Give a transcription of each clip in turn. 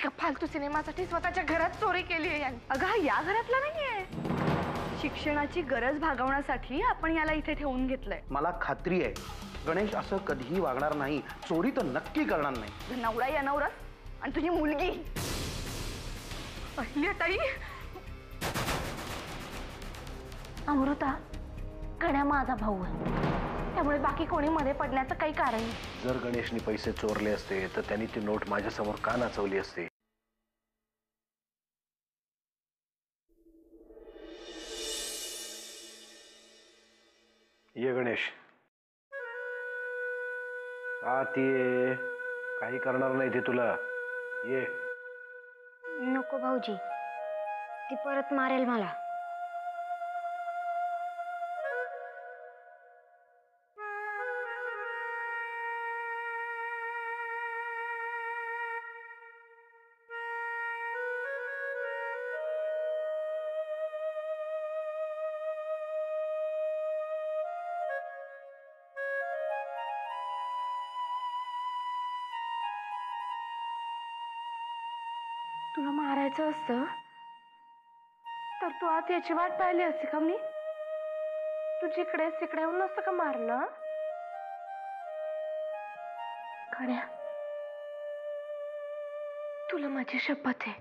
एका फालतू सिनेमासाठी स्वतःच्या घरात चोरी केली आहे याने. अगं हा या घरातला नाहीये, शिक्षणाची गरज भागवण्यासाठी आपण याला इथे ठेवून घेतलंय. मला खात्री आहे गणेश असं कधीही वागणार नाही, चोरी तर नक्की करणार नाही. नवरा या नवरा आणि तुझी मुलगी अहिल्याताई, अमृता, गण्या माझा भाऊ आहे, त्यामुळे बाकी कोणी मध्ये पडण्याचं काही कारण नाही. जर गणेशनी पैसे चोरले असते तर त्यांनी ती नोट माझ्यासमोर का नाचवली असते? ये गणेश, आत ये, काही करणार नाही ते तुला. ये. नको भाऊजी, ती परत मारेल मला. तुला मारायचं असतं तर तू आत याची वाट पाहिली असती का? मी तू जिकडे तिकडे येऊन नसतं का मारलं? गण्या, तुला माझी शपथ आहे,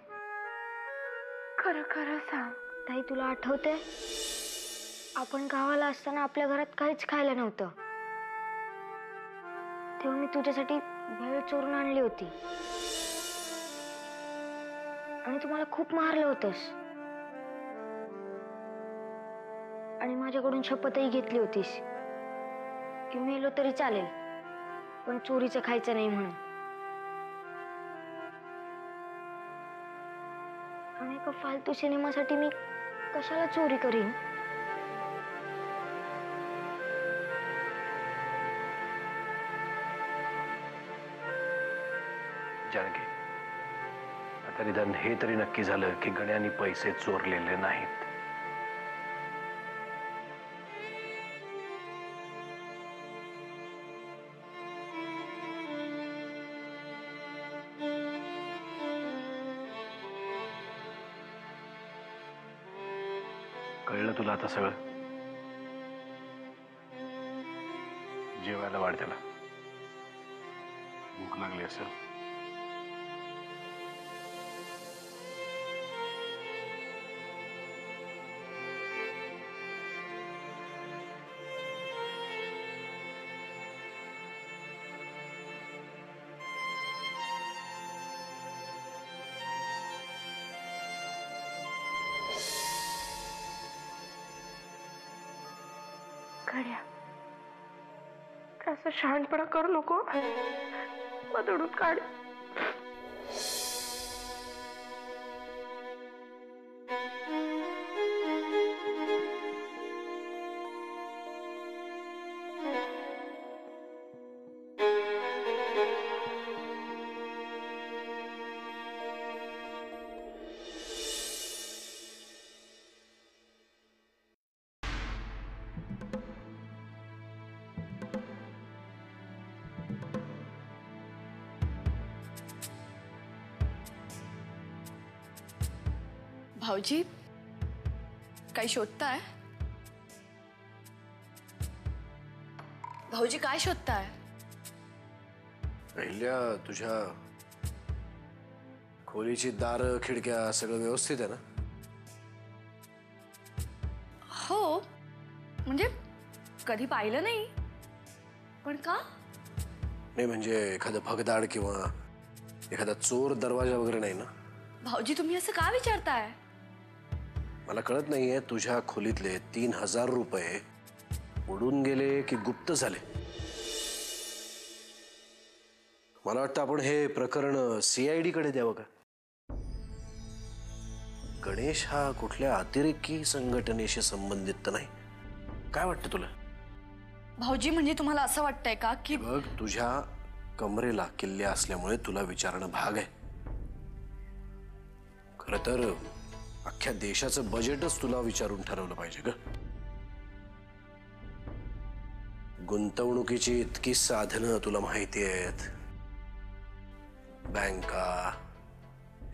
खरं खरं सांग. ताई, तुला आठवते आपण गावाला असताना आपल्या घरात काहीच खायला नव्हतं, तेव्हा मी तुझ्यासाठी भेळ चोरून आणली होती आणि तुम्हाला खूप मारलं होतंस आणि माझ्याकडून शपथही घेतली होतीस की मेलो तरी चालेल पण चोरीचं खायचं नाही म्हणून. आणि एका फालतू सिनेमासाठी मी कशाला चोरी करीन? जानकी, आता निदान हे तरी नक्की झालं की गण्यानी पैसे चोरलेले नाहीत. कळलं तुला आता सगळं? जेवायला वाढ त्याला, भूक लागली असेल. गण्या, असं शहाणपणा करू नको, बदडून काढ. भाऊजी, काही शोधताय? भाऊजी काय शोधताय? पहिल्या तुझ्या खोलीची दार खिडक्या सगळं व्यवस्थित आहे ना? हो, म्हणजे कधी पाहिलं नाही, पण का? नाही म्हणजे एखादं भगदाड किंवा एखादा चोर दरवाजा वगैरे नाही ना? भाऊजी तुम्ही असं का विचारताय? मला कळत नाहीये तुझ्या खोलीतले 3000 रुपये उडून गेले की गुप्त झाले. मला वाटतं आपण हे प्रकरण CID कडे द्यावं का? गणेश हा कुठल्या अतिरेकी संघटनेशी संबंधित तर नाही? काय वाटतं तुला? भाऊजी म्हणजे तुम्हाला असं वाटतंय का की बघ, तुझ्या कमरेला किल्ल्या असल्यामुळे तुला विचारणं भाग आहे. खरं तर अख्ख्या देशाचं बजेटच तुला विचारून ठरवलं पाहिजे ग. गुंतवणुकीची इतकी साधनं तुला माहिती आहेत, बँका,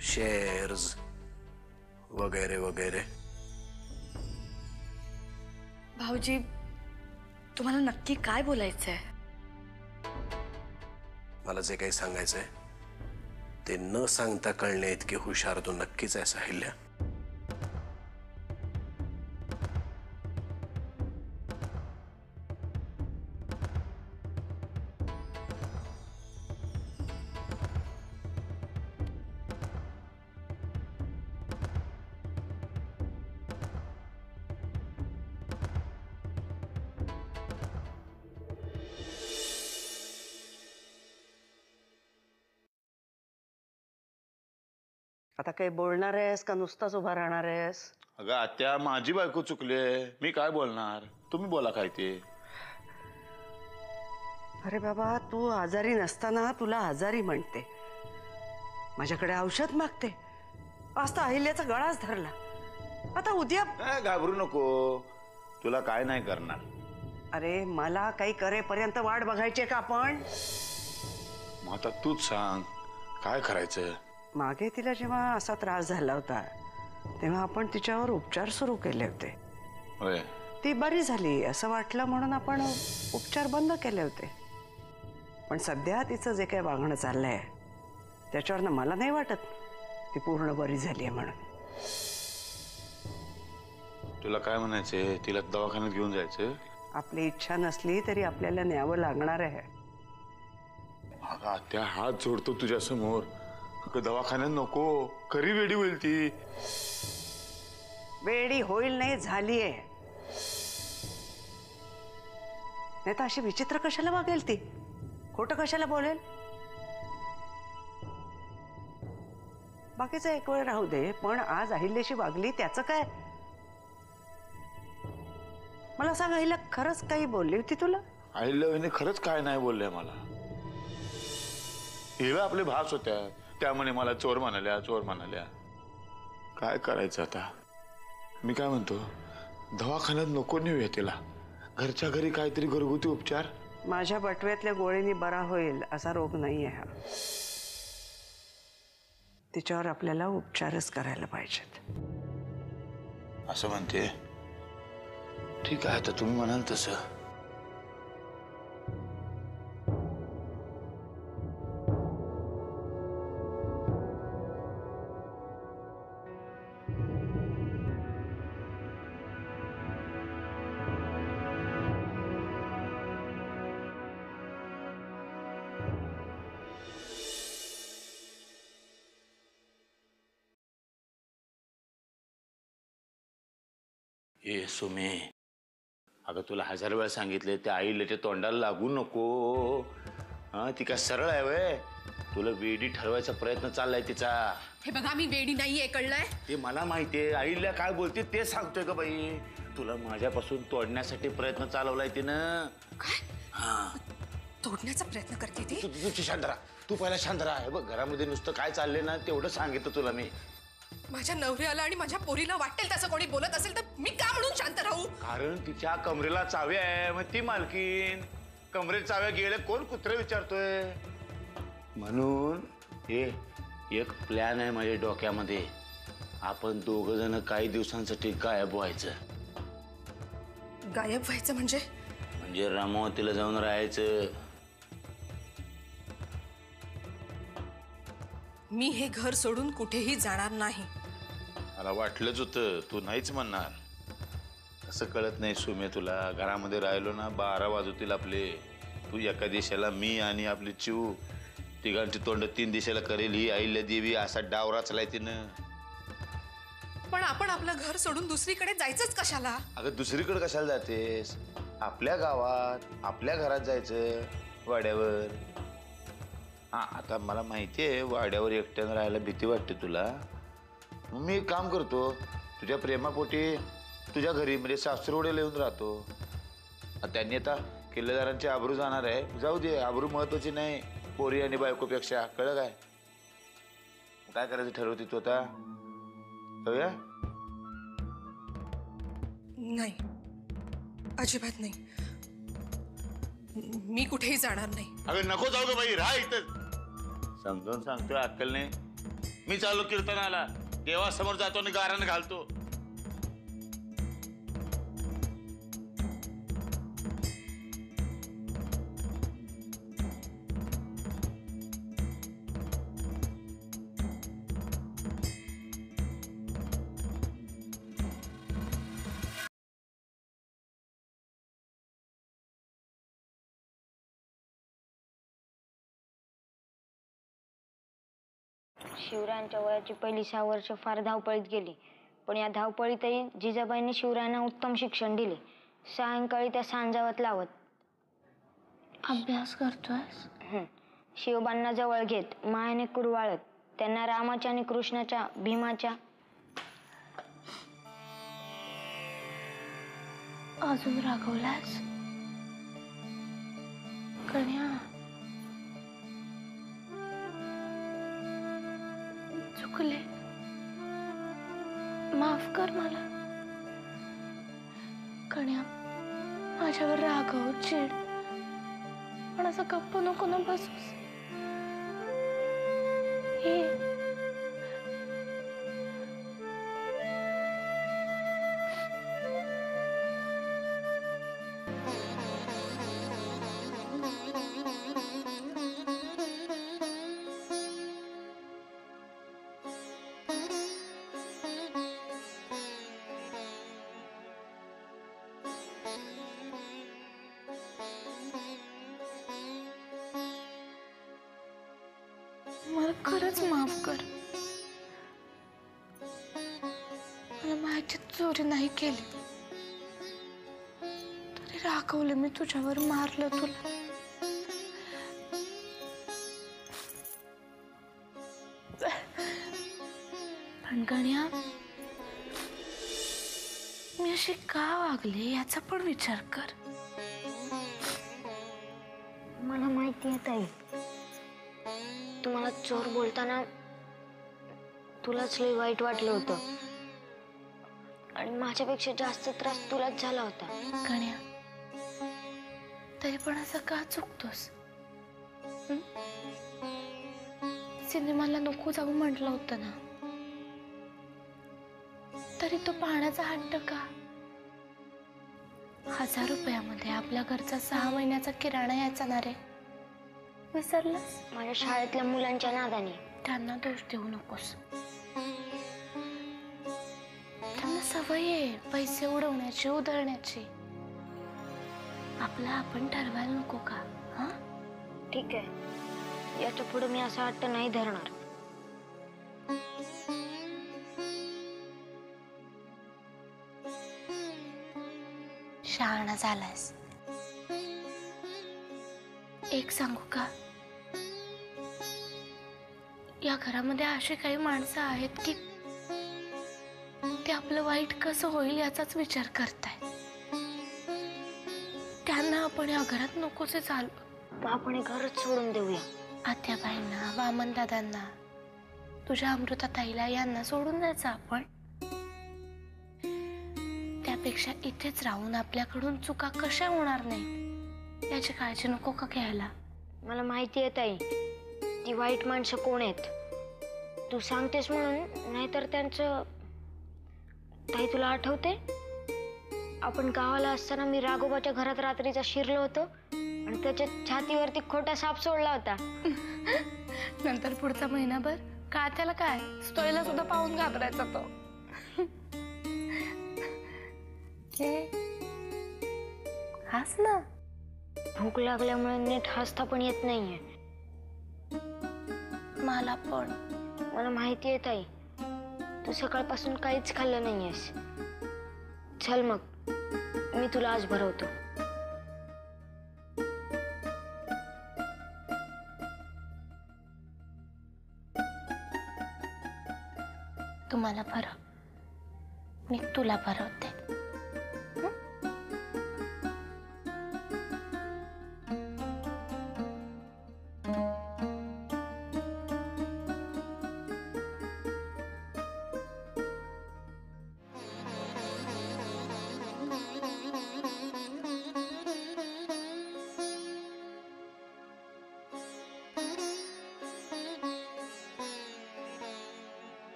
शेअर्स वगैरे वगैरे. भाऊजी, तुम्हाला नक्की काय बोलायचंय? मला जे काही सांगायचंय ते न सांगता कळणे इतके हुशार तू नक्कीच आहे साहिल्या. आता काही बोलणार आहेस का नुसताच उभा राहणार आहेस? अगं आत्या, माझी बायको चुकली, मी काय बोलणार, तुम्ही बोला काय ते. अरे बाबा, तू आजारी नसताना तुला आजारी म्हणते, माझ्याकडे औषध मागते. आज तर अहिल्याचा गळाच धरला, आता उद्या. काय घाबरू नको, तुला काय नाही करणार. अरे मला काही करेपर्यंत वाट बघायची का आपण? मग आता तूच सांग काय करायचं. मागे तिला जेव्हा असा त्रास झाला होता तेव्हा आपण तिच्यावर उपचार सुरू केले होते. होय, ती बरी झाली असं वाटलं म्हणून आपण उपचार बंद केले होते. पण सध्या तिचं जे काही वागणं चाललंय त्याच्यावरनं मला नाही वाटत ती पूर्ण बरी झाली आहे म्हणून. तुला काय म्हणायचंय, तिला दवाखान्यात घेऊन जायचं? आपली इच्छा नसली तरी आपल्याला न्यावं लागणार आहे. अगं आत्या, हात जोडतो तुझ्या समोर, दवाखान्यात नको, खरी वेडी होईल ती. वेडी होईल नाही, झालीये. नाही तर अशी विचित्र कशाला वागेल ती, खोटं कशाला बोलेल? बाकीचं एक वेळ राहू दे, पण आज अहिल्याशी वागली त्याचं काय? मला सांग, अहिल्या खरंच काही बोलली होती तुला? अहिल्याने खरंच काय नाही बोलले मला. हिला आपले भास होत्या, त्यामुळे मला चोर म्हणाल्या, चोर म्हणाल्या. काय करायचं आता? मी काय म्हणतो, दवाखान्यात नको नेऊया तिला, घरच्या घरी काहीतरी घरगुती उपचार. माझ्या बटव्यातल्या गोळीनी बरा होईल असा रोग नाहीये हा. तिच्यावर आपल्याला उपचारच करायला पाहिजेत. असं म्हणते? ठीक आहे, आता तुम्ही म्हणाल तसं. ए सुमे, अगं तुला 1000 वेळा सांगितले त्या आईल्याच्या तोंडाला लागू नको. हा, ती काय सरळ आहे वय? तुला वेडी ठरवायचा प्रयत्न चाललाय तिचा. हे बघा, मी वेडी नाहीये, कळलंय? ते मला माहितीये, आईल्या काय बोलते ते सांगतोय का बाई. तुला माझ्यापासून तोडण्यासाठी प्रयत्न चालवलाय तिनं. काय? हा, तोडण्याचा प्रयत्न करते ती? तू शांत राहा, तू पहिला शांत राहा. बघ, घरामध्ये नुसतं काय चाललंय ना तेवढं सांगितलं तुला मी. माझ्या नवऱ्याला आणि माझ्या पोरीला वाटेल तसं कोणी बोलत असेल तर मी का म्हणून शांत राहू? कारण तिच्या कमरेला चाव्या आहे, मग ती मालकीन. कमरेत चाव्या गेले कोण कुत्रे विचारतोय. म्हणून हे एक प्लॅन आहे माझ्या डोक्यामध्ये. आपण 2 जण काही दिवसांसाठी गायब व्हायचं. गायब व्हायचं म्हणजे रामावतीला जाऊन राहायचं. मी हे घर सोडून कुठेही जाणार नाही. मला वाटलंच होतं तू नाहीच म्हणणार. असं कळत नाही सुमे तुला, घरामध्ये राहिलो ना 12 वाजवतील आपले. तू एका दिशेला मी आणि आपली चिऊ, तिघांची तोंड 3 दिशेला करेल ही अहिल्या देवी. असा डाव रचलाय तिनं. पण आपण आपलं घर सोडून दुसरीकडे जायचंच कशाला? अगं दुसरीकडे कशाला जातेस? आपल्या गावात आपल्या घरात जायचं, वाड्यावर. हा, आता मला माहितीये वाड्यावर एकट्यानं राहायला भीती वाटते तुला. मग मी एक काम करतो, तुझ्या प्रेमापोटी तुझ्या घरी म्हणजे सासरवड्याला येऊन राहतो. त्यांनी आता किल्लेदारांची आबरू जाणार आहे. जाऊ दे, आबरू महत्वाची नाही पोरी आणि बायकोपेक्षा. कळलं काय? काय करायचं ठरवते तू आता? जाऊया? नाही, अजिबात नाही. मी कुठेही जाणार नाही. अगं नको जाऊ ग बाई, राहा इथं. समजावून सांगतोय अक्कल नाही. मी चालू कीर्तनाला, देवासमोर जातो आणि गारान घालतो. शिवरायांच्या वयाची पहिली 6 वर्ष फार धावपळीत गेली, पण या धावपळीतही जिजाबाईंनी शिवरायांना उत्तम शिक्षण दिले. सायंकाळी त्या सांजावत लावत. अभ्यास करतोय? शिवबांना जवळ घेत, मायेने कुरवाळत, त्यांना रामाच्या आणि कृष्णाच्या, भीमाच्या. अजून रागवलास? कन्या, चुकले, माफ कर मला. कन्या, माझ्यावर रागव, चिड, पण असं गप्प नको ना बसूस. हे मला खरंच माफ कर. मला माहिती चोरी नाही केली, तरी रागवलं मी तुझ्यावर, मारलं तुला. पण गण्या, मी अशी का वागले याचा पण विचार कर. मला माहिती आहे ताई, तुम्हाला चोर बोलताना तुलाच लय वाईट वाटलं होतं आणि माझ्यापेक्षा जास्त त्रास तुलाच झाला होता. गण्या, तरी पण असं का चुकतोस? सिनेमाला नको जाऊ म्हटलं होतं ना, तरी तो पाहण्याचा हट्ट का? 1000 रुपयामध्ये आपल्या घरचा 6 महिन्याचा किराणा यायचा ना रे, विसरलास? माझ्या शाळेतल्या मुलांच्या नादाने. त्यांना दोष देऊ नकोस. त्यांना सवय आहे पैसे उडवण्याची, उधळण्याची. आपलं आपण ठरवायला नको का? हा, ठीक आहे, याच्या पुढे मी असा हट्ट नाही धरणार. शहाणा झालायस. एक सांगू का, या घरामध्ये अशी काही माणसं आहेत की ते आपलं वाईट कसं होईल याचाच विचार करताय. त्यांना आपण या घरात नकोसे झालो. मग आपण हे घरच सोडून देऊया. आत्याबाईंना, वामन दादांना, तुझ्या अमृताताईला यांना सोडून द्यायचं आपण. त्यापेक्षा इथेच राहून आपल्याकडून चुका कशा होणार नाही याची काळजी नको का घ्यायला? मला माहिती आहे ताई, ती वाईट माणसं कोण आहेत. तू सांगतेस म्हणून, नाहीतर त्यांचं. ताई, तुला आठवते आपण गावाला असताना मी राघोबाच्या घरात रात्रीचा शिरलो होतो आणि त्याच्या छातीवरती खोटा साप सोडला होता. नंतर पुढचा महिनाभर का त्याला काय स्टोरीला सुद्धा पाहून घाबरायचा तो. हास ना. भूक लागल्यामुळे नीट हसता पण येत नाहीये. मला पण. मला माहिती आहे ताई, तू सकाळपासून काहीच खाल्लं नाहीयेस. चल मग, मी तुला आज भरवतो. तुम्हाला भरव, मी तुला भरवते.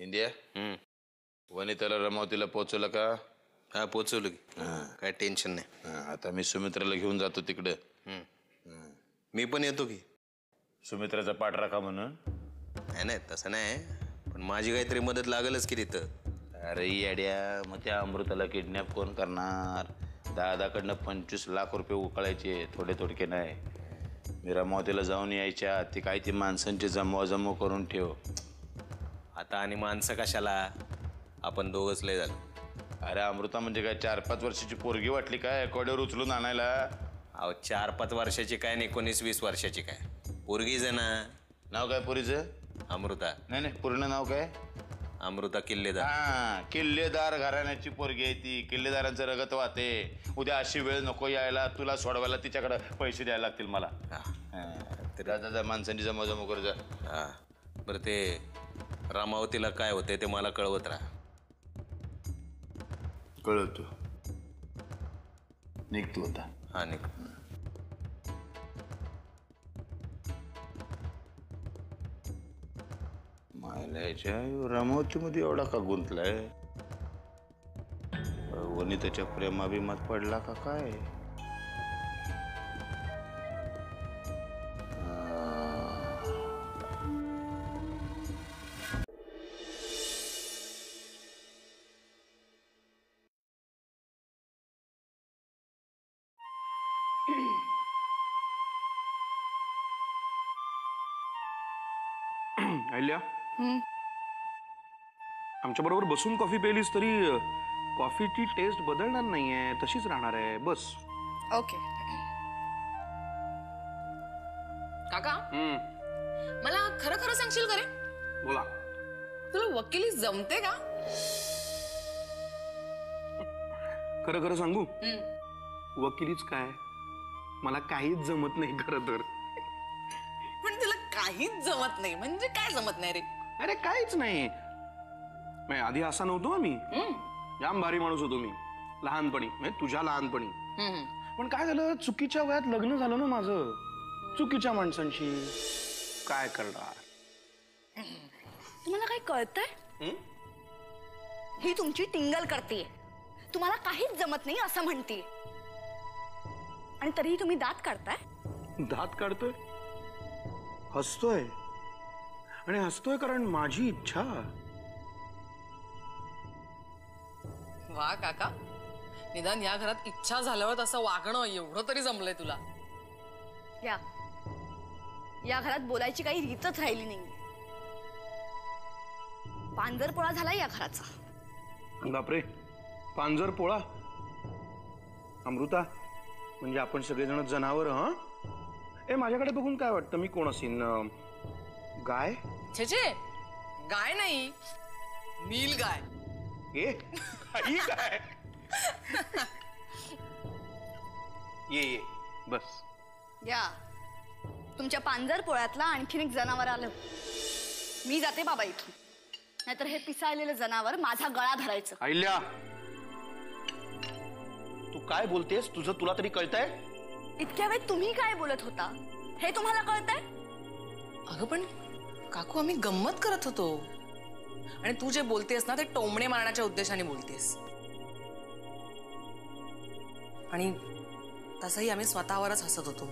इंडिया वनिताला रमावतीला पोचवलं का? हा पोचवलं की. काय टेन्शन नाही. आता मी सुमित्राला घेऊन जातो तिकडे. मी पण येतो की. सुमित्राचा पाठ राखा म्हणून. नाही तसं नाही, पण माझी काहीतरी मदत लागेलच की तिथं. अरे येड्या, मग त्या अमृताला किडनॅप कोण करणार? दादाकडनं 25 लाख रुपये उकळायचे, थोडे थोडके नाही. मी रमावतीला जाऊन यायच्या ती काय ती माणसांची जमवाजमव करून ठेव. आता आणि माणसं कशाला, आपण दोघंच लय झालं. अरे अमृता म्हणजे काय 4-5 वर्षाची पोरगी वाटली काय कोड्यावर उचलून आणायला? अहो 4-5 वर्षाची काय नाही, 19-20 वर्षाची काय पोरगीच आहे ना. नाव काय पोरीचं? अमृता. नाही पूर्ण नाव काय? अमृता किल्लेदार. हा, किल्लेदार घराण्याची पोरगी आहे ती. किल्लेदारांचं रगत वाहते. उद्या अशी वेळ नको यायला, तुला सोडवायला तिच्याकडे पैसे द्यायला लागतील मला. दादा माणसांची जमाजमा करू जा. हा बरं, ते रामावतीला काय होते ते मला कळवत राहा. कळवतो. निघतो होता. हा निघ. मायलाच्या रमावती मध्ये एवढा का गुंतलाय? वनिताच्या प्रेमाभिमात पडला का काय? अहिल्या, आमच्या बरोबर बसून कॉफी प्यायलीस तरी कॉफीची टेस्ट बदलणार नाहीये, तशीच राहणार आहे. बस. ओके काका, मला खरं खरं सांगशील का रे? बोला. तुला वकिली जमते का? खरं खरं सांगू, वकिलीच काय, मला काहीच जमत नाही खरं तर. पण तुला काहीच जमत नाही म्हणजे काय जमत नाही रे? अरे काहीच नाही. मी आधी असा नव्हतो. आम्ही जाम भारी माणूस होतो मी लहानपणी, म्हणजे तुझ्या लहानपणी. पण काय झालं, चुकीच्या वयात लग्न झालं ना माझं, चुकीच्या माणसांशी. काय करणार? तुम्हाला काय कळतंय? ही तुमची टिंगल करते. तुम्हाला काहीच जमत नाही असं म्हणते, आणि तरीही तुम्ही दात काढताय. दात काढतोय, हसतोय, आणि हसतोय कारण माझी इच्छा. वा काका, निदान या घरात इच्छा झाल्यावर तसं वागणं एवढं तरी जमलंय तुला. या घरात बोलायची काही रीतच राहिली नाही. पांजरपोळा झाला या घराचा. बापरे, पांजर पोळा? अमृता, म्हणजे आपण सगळेजण जनावर? हा, ए माझ्याकडे बघून काय वाटतं मी कोण असेन? गाय? छे, गाय नाही, नील गाय. ए ही गाय. ये बस. या तुमच्या पांजरपोळ्यातला आणखीन एक जनावर आलं. मी जाते बाबा इथून, नाहीतर हे पिसाळलेलं जनावर माझा गळा धरायचं. अहिल्या, तू काय बोलतेस? तुला तरी कळतंय? इतक्या वेळ तुम्ही काय बोलत होता हे तुम्हाला कळतंय? अगं पण काकू, आम्ही गंमत करत होतो, आणि तू जे बोलतेस ना ते टोमणे मारण्याच्या उद्देशाने बोलतेस. आणि तसंही आम्ही स्वतःवरच हसत होतो.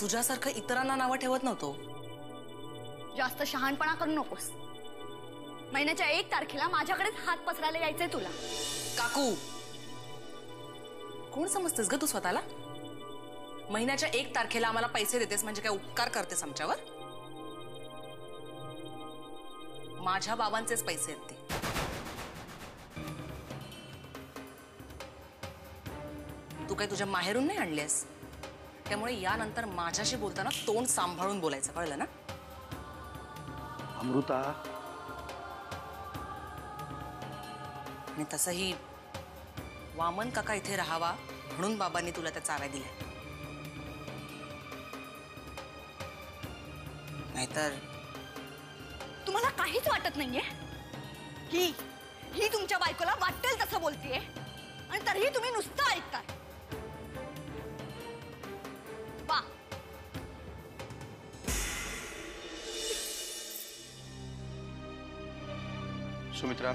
तुझ्यासारखं इतरांना नावं ठेवत नव्हतो. जास्त शहाणपणा करू नकोस. महिन्याच्या 1 तारखेला माझ्याकडेच हात पसरायला यायचंय तुला. काकू, कोण समजतेस ग तू स्वतःला? महिन्याच्या 1 तारखेला आम्हाला पैसे देतेस म्हणजे काय उपकार करतेस आमच्यावर? माझ्या बाबांचेच पैसे आहेत ते. तू काय तुझ्या माहेरून नाही आणलेस, त्यामुळे यानंतर माझ्याशी बोलताना तोंड सांभाळून बोलायचं, कळलं ना? अमृता, आणि तसंही वामन काका इथे राहावा म्हणून बाबांनी तुला त्या चाव्या दिल्या, नाहीतर. तुम्हाला काहीच वाटत नाहीये? ही तुमच्या बायकोला वाटेल तसं बोलतीये, आणि तरीही तुम्ही नुसतं ऐकताय. वा, सुमित्रा?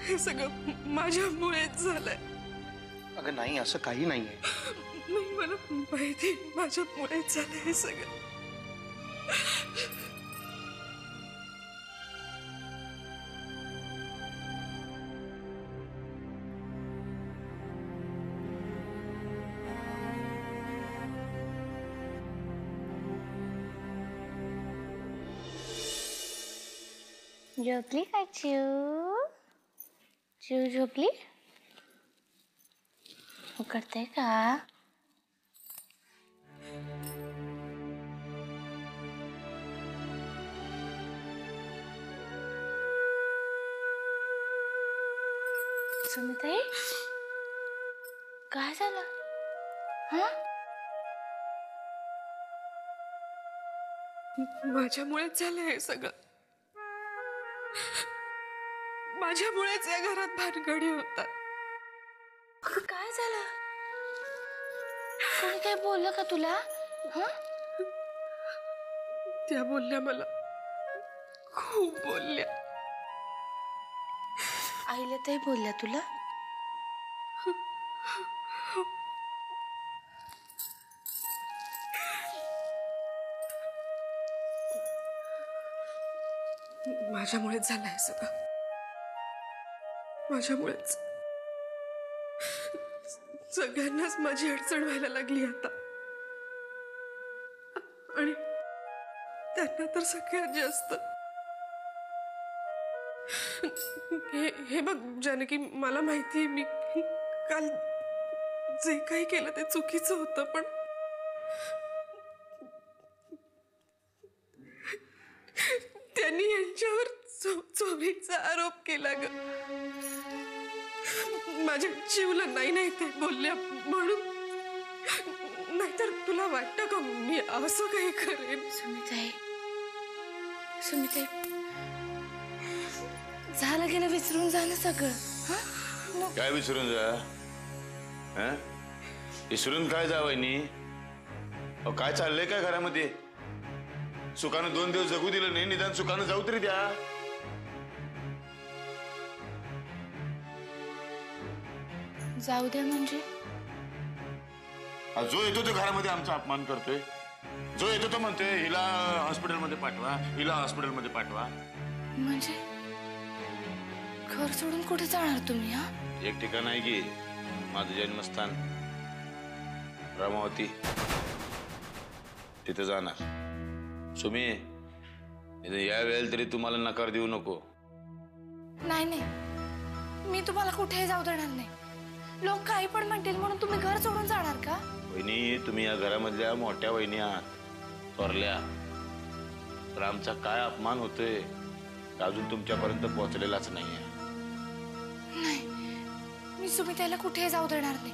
हे सगळं माझ्यामुळेच झालंय. अगं नाही, असं काही नाहीये. नाही, मला माहिती माझ्यामुळेच झालंय हे सगळं. झोपली का चिव? चिव झोपली? उकडते का? सुमिताई, काय झालं? हा? माझ्यामुळेच झालं हे सगळं. माझ्यामुळेच या घरात भानगडी होतात. काय झालं? कोणी काय बोललं का तुला? हा? त्या बोलल्या, मला खूप बोलल्या. आईला ते बोलल्या तुला? माझ्यामुळेच झालं हे सगळं. माझ्यामुळेच सगळ्यांनाच माझी अडचण व्हायला लागली आता. आणि त्यांना तर सगळ्यात जास्त. हे बघ जानकी, मला माहितीये मी काल जे काही केलं ते चुकीचं होतं, पण त्यांनी यांच्यावर चोरीचा आरोप केला ग. माझ्या जीवला नाही ते बोलल्या म्हणून. नाहीतर तुला वाटतं का मी असं काही करेन? सुमिताई, सुमिताई, झालं गेलं, विसरून झालं सगळं. हा? काय विसरून जा? हं? विसरून काय जा वहिनी? अहो काय चाललंय काय घरामध्ये? सुखानं 2 दिवस जगू दिलं नाही, निदान सुखानं जाऊ तरी द्या. जाऊ द्या म्हणजे? जो येतो तो घरामध्ये आमचा अपमान करतोय. जो येतो तो म्हणतोय हिला हॉस्पिटलमध्ये पाठवा, हिला हॉस्पिटलमध्ये पाठवा. म्हणजे घर सोडून कुठे जाणार तुम्ही? हा, एक ठिकाण आहे की माझं जन्मस्थान रामावती, तिथे जाणार. सुमी, या वेळेला तरी तुम्हाला नकार देऊ नको. नाही नाही, मी तुम्हाला कुठेही जाऊ देणार नाही. लोक काही पण म्हणतील म्हणून तुम्ही घर सोडून जाणार का? वहिनी, तुम्ही या घरामधल्या मोठ्या वहिनी आहात, थोरल्या. तर आमचा काय अपमान होतोय अजून तुमच्यापर्यंत पोहोचलेलाच नाहीये. नाही, मी सुमिताईला कुठेही जाऊ देणार नाही.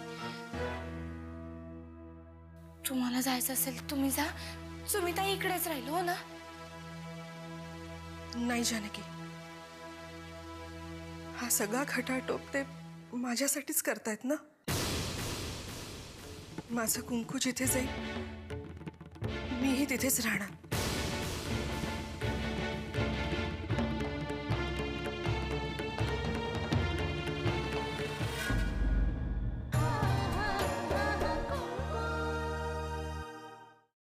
तुम्हाला जायचं असेल तुम्ही जा, सुमिताई इकडेच राहील. हो ना? नाही जानकी, हा सगळा खटाटोप ते माझ्यासाठीच करतायत ना. माझं कुंकू जिथे जाईल मीही तिथेच राहणार.